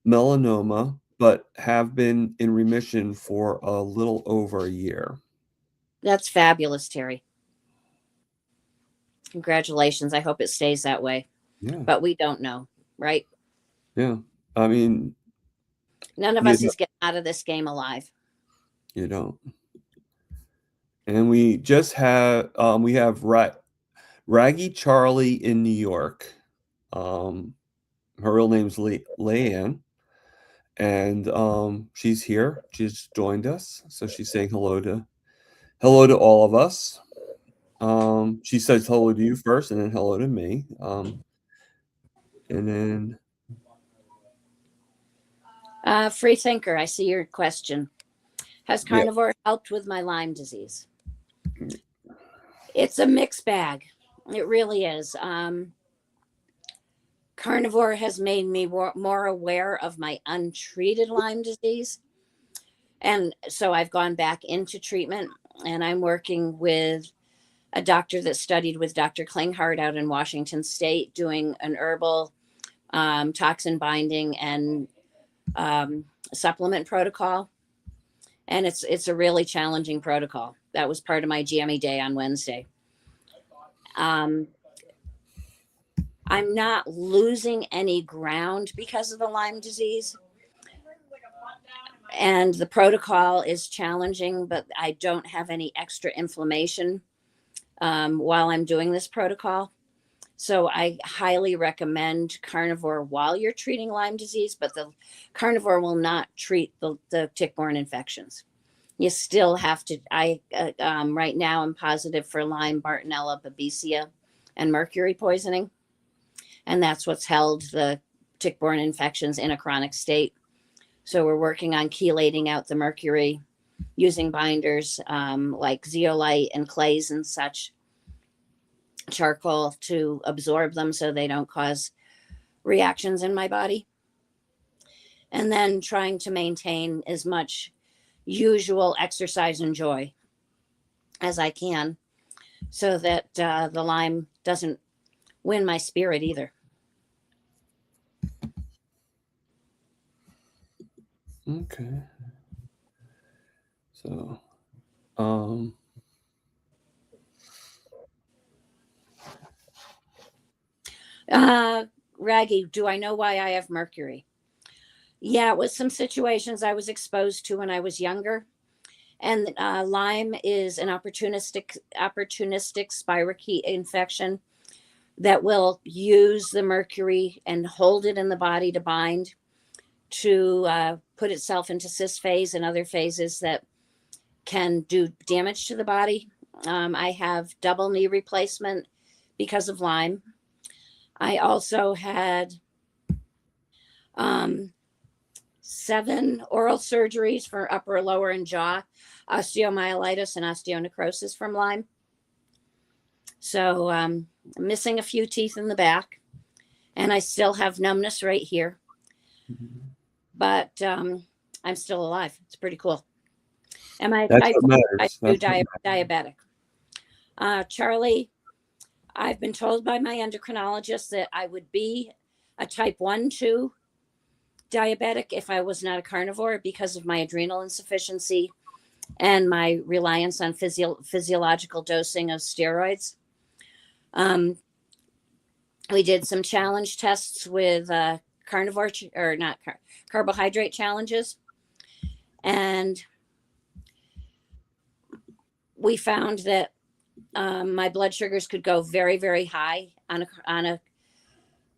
S1: melanoma, but have been in remission for a little over a year.
S3: That's fabulous, Terry. Congratulations. I hope it stays that way.
S1: Yeah.
S3: But we don't know, right?
S1: Yeah. I mean,
S3: None of us is getting out of this game alive.
S1: you don't. And we just have Raggy Charlie in New York. Her real name's Leanne, and she's here. She's joined us, so she's saying hello to all of us. She says hello to you first, and then hello to me. And then
S3: Free thinker, I see your question. Has carnivore helped with my Lyme disease? It's a mixed bag. It really is. Carnivore has made me more aware of my untreated Lyme disease. And so I've gone back into treatment, and I'm working with a doctor that studied with Dr. Klinghardt out in Washington State, doing an herbal toxin binding and supplement protocol. And it's a really challenging protocol. That was part of my GME day on Wednesday. I'm not losing any ground because of the Lyme disease. And the protocol is challenging, but I don't have any extra inflammation while I'm doing this protocol. So I highly recommend carnivore while you're treating Lyme disease, but the carnivore will not treat the tick-borne infections. You still have to, right now I'm positive for Lyme, Bartonella, Babesia, and mercury poisoning. And that's what's held the tick-borne infections in a chronic state. So we're working on chelating out the mercury using binders like zeolite and clays and such, charcoal to absorb them so they don't cause reactions in my body. And then trying to maintain as much usual exercise and joy as I can so that the Lyme doesn't win my spirit either.
S1: Okay. So,
S3: Raggy, do I know why I have mercury? Yeah, it was some situations I was exposed to when I was younger. And Lyme is an opportunistic spirochete infection that will use the mercury and hold it in the body to bind to put itself into cis phase and other phases that can do damage to the body. I have double knee replacement because of Lyme. I also had 7 oral surgeries for upper, lower, and jaw osteomyelitis and osteonecrosis from Lyme. So I'm missing a few teeth in the back, and I still have numbness right here. But I'm still alive. It's pretty cool. Am I type 2 diabetic? Charlie, I've been told by my endocrinologist that I would be a type 1-2 diabetic if I was not a carnivore because of my adrenal insufficiency and my reliance on physiological dosing of steroids. We did some challenge tests with carnivore or not carbohydrate challenges, and we found that my blood sugars could go very, very high on a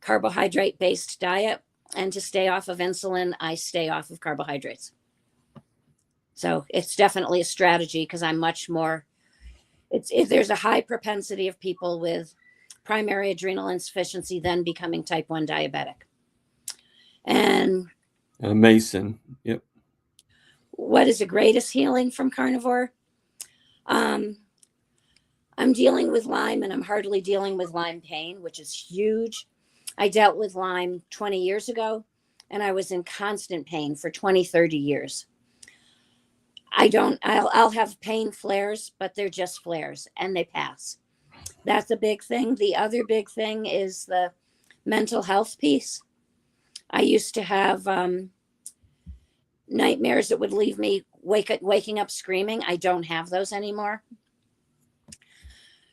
S3: carbohydrate based diet. And to stay off of insulin, I stay off of carbohydrates. So it's definitely a strategy because I'm much more. There's a high propensity of people with primary adrenal insufficiency then becoming type 1 diabetic. And
S1: Mason. Yep.
S3: what is the greatest healing from carnivore? I'm dealing with Lyme, and I'm hardly dealing with Lyme pain, which is huge. I dealt with Lyme 20 years ago, and I was in constant pain for 20, 30 years. I'll have pain flares, but they're just flares and they pass. That's a big thing. The other big thing is the mental health piece. I used to have nightmares that would leave me waking up screaming. I don't have those anymore.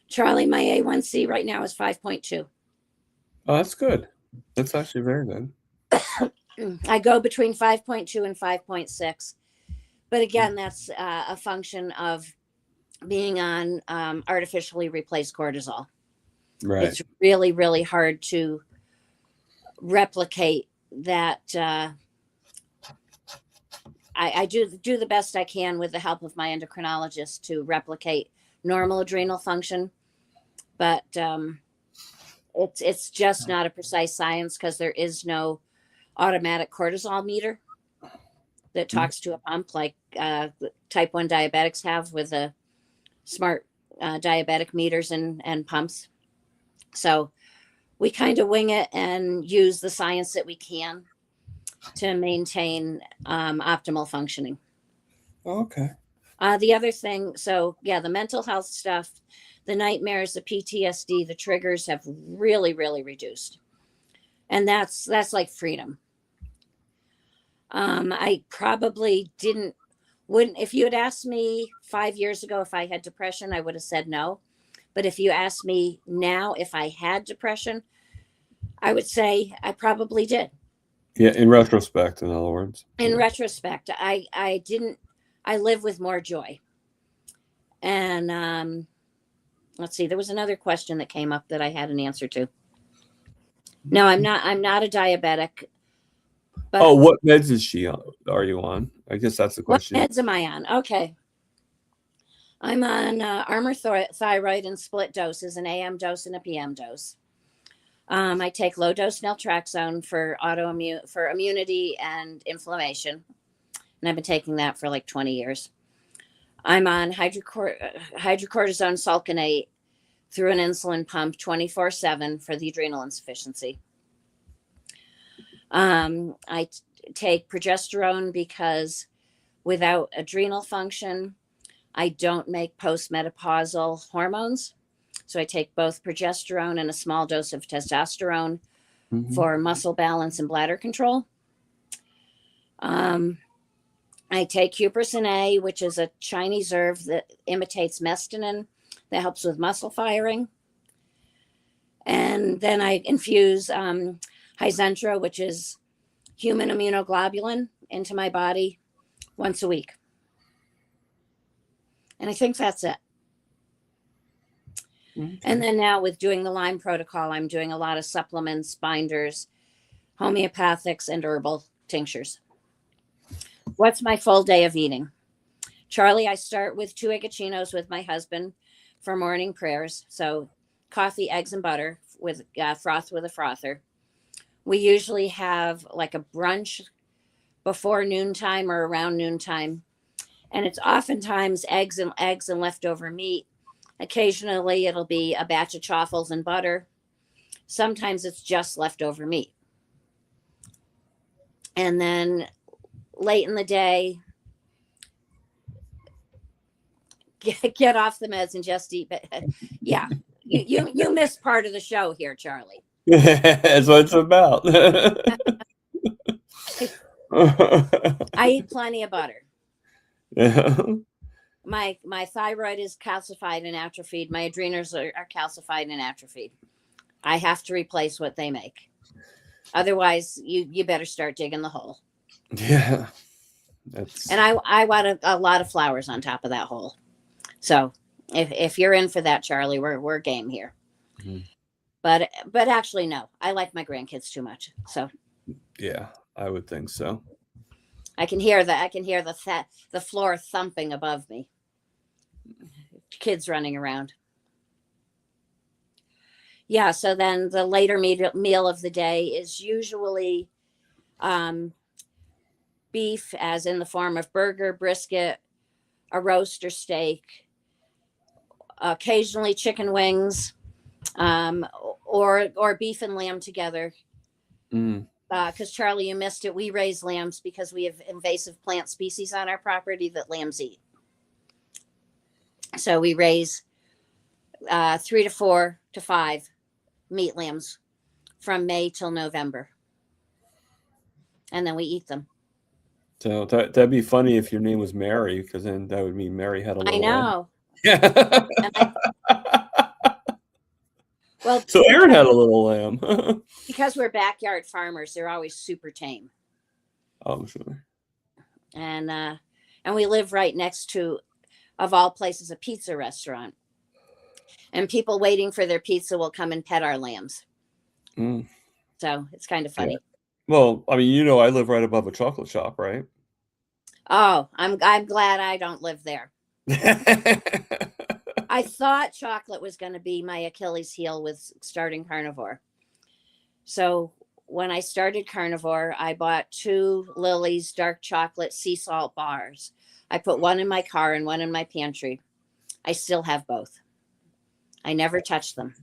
S3: Charlie, my A1C right now is 5.2.
S1: Oh, that's good. That's actually very good.
S3: I go between 5.2 and 5.6. But again, that's a function of being on artificially replaced cortisol.
S1: Right.
S3: It's really, really hard to replicate that. I do the best I can with the help of my endocrinologist to replicate normal adrenal function, but it's just not a precise science because there is no automatic cortisol meter that talks to a pump like type 1 diabetics have with the smart diabetic meters and pumps. So we kind of wing it and use the science that we can to maintain optimal functioning.
S1: Okay.
S3: The other thing, so yeah, the mental health stuff, the nightmares, the PTSD, the triggers have really, really reduced. And that's like freedom. I probably wouldn't, if you had asked me 5 years ago if I had depression, I would have said no. But if you ask me now if I had depression, I would say I probably did.
S1: Yeah, in retrospect, in other words.
S3: In retrospect, I didn't, I live with more joy. And let's see, there was another question that came up that I had an answer to. No, I'm not a diabetic.
S1: But what meds are you on? I guess that's the question.
S3: What meds am I on? Okay. I'm on Armour Thyroid in split doses, an AM dose and a PM dose. I take low dose naltrexone for immunity and inflammation. And I've been taking that for like 20 years. I'm on hydrocortisone sulconate through an insulin pump 24/7 for the adrenal insufficiency. I take progesterone because without adrenal function, I don't make postmenopausal hormones. So I take both progesterone and a small dose of testosterone for muscle balance and bladder control. I take Huperzin A, which is a Chinese herb that imitates mestinin that helps with muscle firing. And then I infuse Hizentra, which is human immunoglobulin, into my body once a week. And I think that's it. Okay. And then now with doing the Lyme protocol, I'm doing a lot of supplements, binders, homeopathics, and herbal tinctures. What's my full day of eating? Charlie, I start with 2 egg with my husband for morning prayers. So coffee, eggs, and butter with froth with a frother. We usually have like a brunch before noontime or around noontime. And it's oftentimes eggs and leftover meat. Occasionally it'll be a batch of chaffles and butter. Sometimes it's just leftover meat. And then late in the day, get off the meds and just eat. Yeah, you missed part of the show here, Charlie.
S1: That's what it's about.
S3: I eat plenty of butter.
S1: Yeah.
S3: My thyroid is calcified and atrophied. My adrenals are calcified and atrophied. I have to replace what they make. Otherwise, you better start digging the hole.
S1: Yeah. That's
S3: And I want a lot of flowers on top of that hole. So if you're in for that, Charlie, we're game here.
S1: Mhm.
S3: But actually, no, I like my grandkids too much. So
S1: Yeah, I would think so.
S3: I can hear the floor thumping above me. Kids running around. Yeah. So then the later meal of the day is usually um, beef, as in the form of burger, brisket, a roast or steak, occasionally chicken wings, um, or beef and lamb together.
S1: Mm.
S3: Because Charlie, you missed it. We raise lambs because we have invasive plant species on our property that lambs eat. So we raise 3 to 4 to 5 meat lambs from May till November, and then we eat them.
S1: So that'd be funny if your name was Mary, because then that would mean Mary had a
S3: I
S1: little lamb.
S3: know.
S1: Yeah.
S3: And well,
S1: So Erin had a little lamb.
S3: because we're backyard farmers, they're always super tame,
S1: Oh, sure.
S3: and we live right next to, of all places, a pizza restaurant, and people waiting for their pizza will come and pet our lambs.
S1: Mm.
S3: So it's kind of
S1: Yeah.
S3: funny.
S1: Well, I mean, I live right above a chocolate shop, right?
S3: Oh, I'm glad I don't live there. I thought chocolate was going to be my Achilles heel with starting carnivore. So when I started carnivore, I bought 2 Lily's dark chocolate sea salt bars. I put one in my car and one in my pantry. I still have both. I never touched them.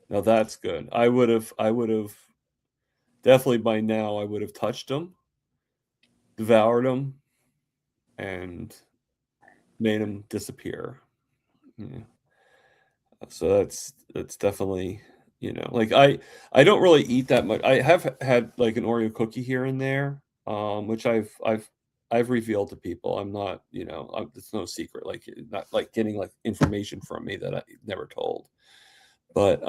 S1: Now that's good. I would have definitely by now I would have touched them, devoured them, and made them disappear. Yeah. So that's definitely, like I don't really eat that much. I have had like an Oreo cookie here and there, which I've revealed to people. I'm not, it's no secret, like not like getting like information from me that I never told. But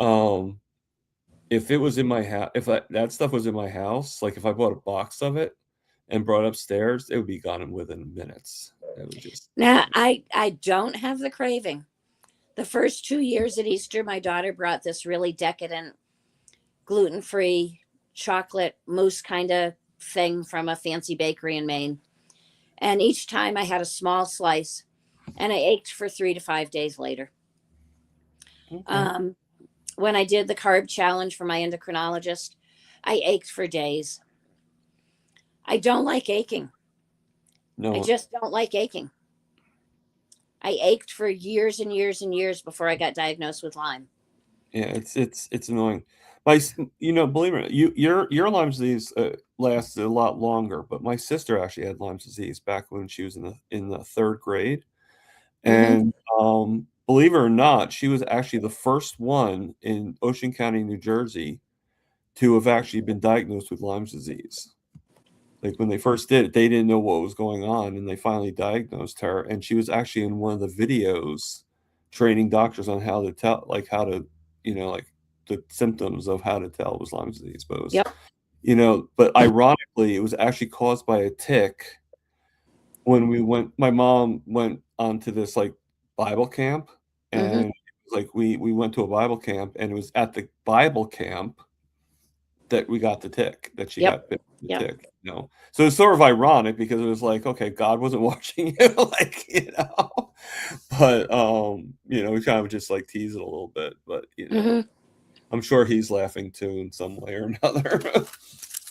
S1: if it was in my house, if that stuff was in my house, like if I bought a box of it and brought it upstairs, it would be gone within minutes. It would just
S3: Now, I don't have the craving. The first 2 years at Easter, my daughter brought this really decadent gluten-free chocolate mousse kind of thing from a fancy bakery in Maine. And each time I had a small slice and I ached for 3 to 5 days later.
S1: okay.
S3: When I did the carb challenge for my endocrinologist, I ached for days. I don't like aching. I
S1: No,
S3: just don't like aching. I ached for years and years and years before I got diagnosed with Lyme.
S1: yeah, it's annoying. Believe it or not, your Lyme disease lasted a lot longer, but my sister actually had Lyme disease back when she was in the third grade,
S3: Mm-hmm.
S1: and believe it or not, she was actually the first one in Ocean County, New Jersey, to have actually been diagnosed with Lyme disease. Like when they first did it, they didn't know what was going on, and they finally diagnosed her. And she was actually in one of the videos training doctors on how to tell, like how to, like the symptoms of how to tell it was Lyme disease. But it was,
S3: Yep.
S1: but ironically, it was actually caused by a tick. When my mom went onto this like Bible camp,
S3: Mm-hmm.
S1: and it was like we went to a Bible camp, and it was at the Bible camp that we got the tick, that she
S3: Yep.
S1: got bit with the
S3: Yep.
S1: tick. So it's sort of ironic because it was like, okay, God wasn't watching you, but we kind of just like tease it a little bit, but
S3: Mm-hmm.
S1: I'm sure he's laughing too in some way or another.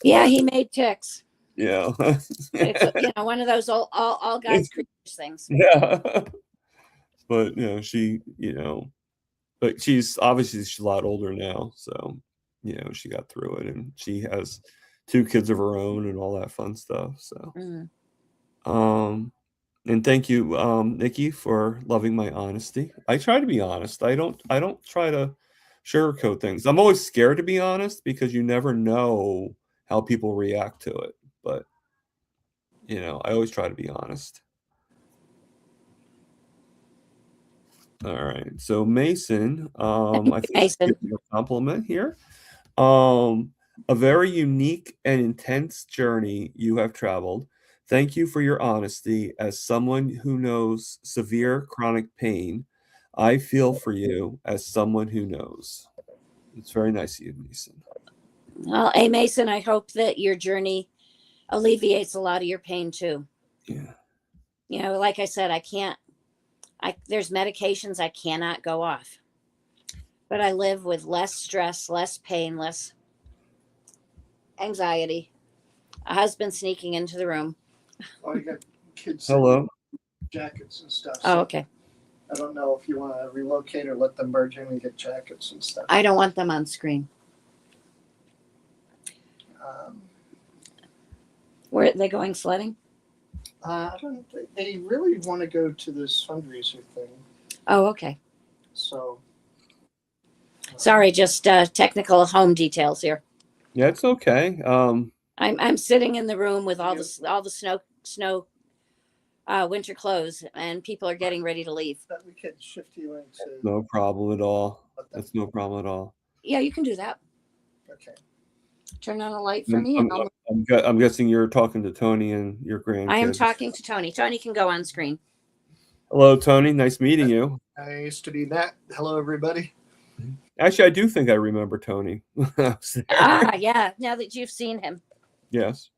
S3: Yeah, he made ticks.
S1: Yeah.
S3: It's one of those all God's creatures things.
S1: Yeah. But but she's a lot older now, so she got through it, and she has 2 kids of her own and all that fun stuff. So and thank you, Nikki, for loving my honesty. I try to be honest. I don't try to sugarcoat things. I'm always scared to be honest because you never know how people react to it. But I always try to be honest. All right. So Mason, I think I'll give
S3: Mason.
S1: you a compliment here. Um, a very unique and intense journey you have traveled. Thank you for your honesty. As someone who knows severe chronic pain, I feel for you as someone who knows. It's very nice of you, Mason.
S3: Well, hey, Mason, I hope that your journey alleviates a lot of your pain too.
S1: Yeah.
S3: You know, like I said, there's medications I cannot go off, but I live with less stress, less pain, less anxiety. A husband sneaking into the room.
S2: Oh, you got kids
S1: Hello.
S2: jackets and stuff.
S3: Oh,
S2: So
S3: okay.
S2: I don't know if you want to relocate or let them merge in and get jackets and stuff.
S3: I don't want them on screen.
S2: Um,
S3: Where are they going sledding?
S2: I don't. They really want to go to this fundraiser thing.
S3: Oh, okay.
S2: So.
S3: Sorry, just technical home details here.
S1: Yeah, it's okay.
S3: I'm sitting in the room with all the snow winter clothes, and people are getting ready to leave.
S2: That we could shift you into.
S1: No problem at all. That's no problem at all.
S3: Yeah, you can do that.
S2: Okay.
S3: Turn on a light for me.
S1: I'm guessing you're talking to Tony and your grandkids.
S3: I am talking to Tony. Tony can go on screen.
S1: Hello, Tony. Nice meeting you.
S2: Nice to be back. Hello, everybody.
S1: Actually, I do think I remember Tony.
S3: Yeah. Now that you've seen him,
S1: Yes.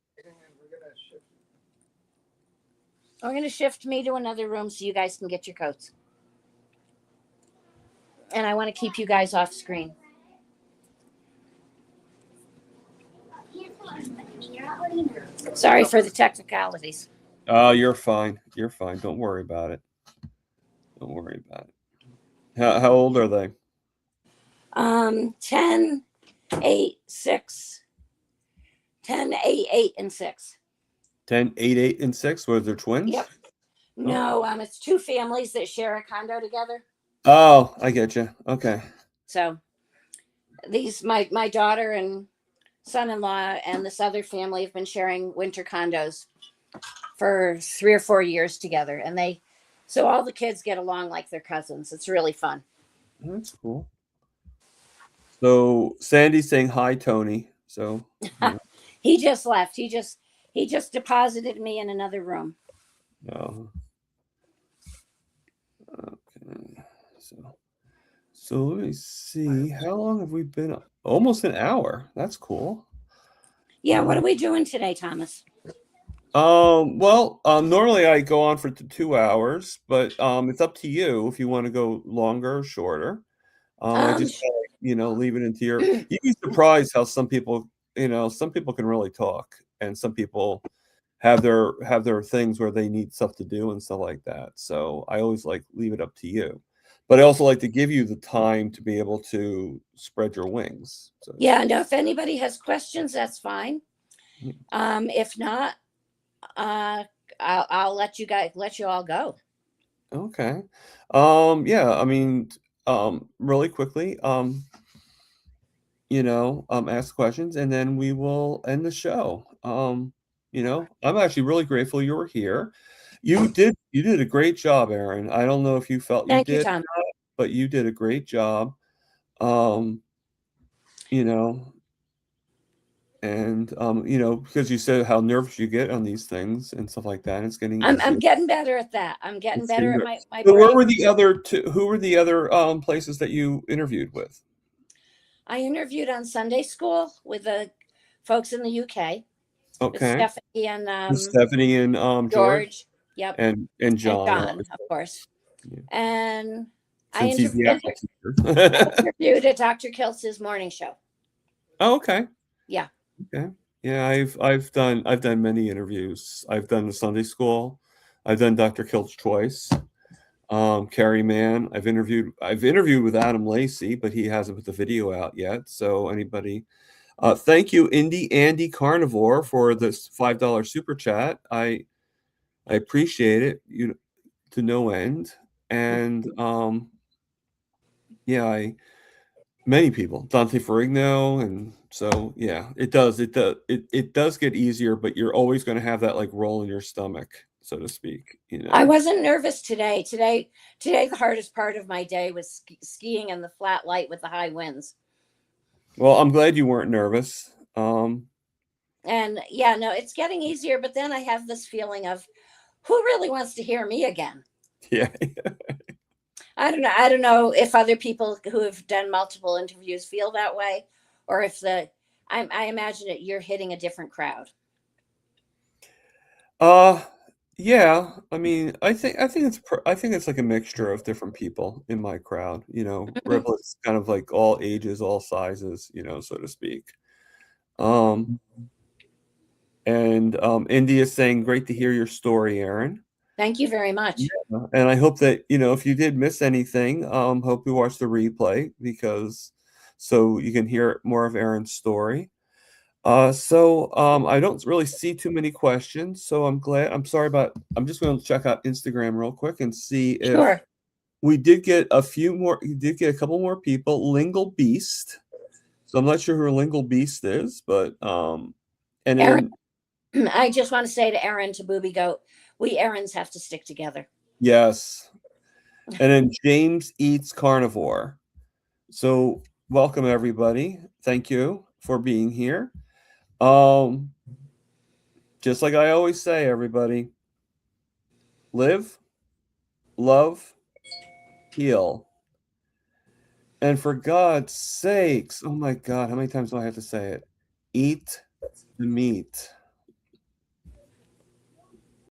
S3: we're going to shift me to another room so you guys can get your coats. And I want to keep you guys off screen. Sorry for the technicalities.
S1: You're fine. You're fine. Don't worry about it. Don't worry about it. How old are they?
S3: 10, 8, 6. 10, 8, 8, and 6.
S1: 10, 8, 8, and 6. Were they twins?
S3: Yep. No, it's two families that share a condo together.
S1: Oh, I get you. Okay.
S3: So these my daughter and son-in-law and this other family have been sharing winter condos for 3 or 4 years together, and so all the kids get along like they're cousins. It's really fun.
S1: That's cool. So Sandy's saying hi, Tony. So
S3: He just left. He just deposited me in another room.
S1: no. Okay. So let me see. How long have we been up? Almost an hour. That's cool.
S3: Yeah, what are we doing today, Thomas?
S1: Well, normally I go on for 2 hours, but it's up to you if you want to go longer or shorter. I just leave it into your. You'd be surprised how some people can really talk, and some people have their things where they need stuff to do and stuff like that. So I always leave it up to you. But I also like to give you the time to be able to spread your wings. So.
S3: Yeah, no, if anybody has questions, that's fine. If not, I'll let you all go.
S1: Okay. Yeah, I mean, really quickly, ask questions and then we will end the show. I'm actually really grateful you were here. You did a great job, Erin. I don't know if you felt
S3: Thank
S1: you
S3: you,
S1: did,
S3: Tom.
S1: but you did a great job. And because you said how nervous you get on these things and stuff like that, it's getting
S3: I'm getting better at that. I'm getting better at my
S1: So
S3: brain.
S1: where were the other two? Who were the other places that you interviewed with?
S3: I interviewed on Sunday School with the folks in the UK.
S1: Okay.
S3: Stephanie and
S1: Stephanie and George.
S3: Yep.
S1: And John.
S3: And John, of course. Yeah. And
S1: since he's the actual teacher.
S3: I interviewed at Dr. Kiltz's morning show.
S1: Oh, okay.
S3: Yeah.
S1: Okay. Yeah, I've done many interviews. I've done the Sunday School. I've done Dr. Kiltz twice. Carrie Mann. I've interviewed with Adam Lacey, but he hasn't put the video out yet. So anybody, thank you, Andy Carnivore, for this $5 super chat. I appreciate it, to no end. And many people, Dante Ferrigno, and so yeah, it does get easier, but you're always going to have that roll in your stomach. so to speak, you
S3: I
S1: know.
S3: wasn't nervous today. The hardest part of my day was skiing in the flat light with the high winds.
S1: Well, I'm glad you weren't nervous.
S3: And yeah, no, it's getting easier. But then I have this feeling of who really wants to hear me again?
S1: Yeah.
S3: I don't know. I don't know if other people who have done multiple interviews feel that way, or if I imagine that you're hitting a different crowd.
S1: Uh, yeah. I mean, I think it's like a mixture of different people in my crowd. You know,
S3: Mhm.
S1: Riblet's kind of like all ages, all sizes, you know, so to speak. Um, and India saying, "Great to hear your story, Erin."
S3: Thank you very much.
S1: Yeah. And I hope that, you know, if you did miss anything, hope you watch the replay because so you can hear more of Erin's story. I don't really see too many questions, so I'm sorry about I'm just going to check out Instagram real quick and see if
S3: Sure.
S1: we did get a few more, you did get a couple more people. Lingle Beast. So I'm not sure who Lingle Beast is, but and
S3: Erin,
S1: then
S3: I just want to say to Erin, to Booby Goat, we Erins have to stick together.
S1: yes. And then James Eats Carnivore. So welcome everybody. Thank you for being here. Um just like I always say, everybody, live, love, heal. And for God's sakes, oh my God, how many times do I have to say it? Eat the meat.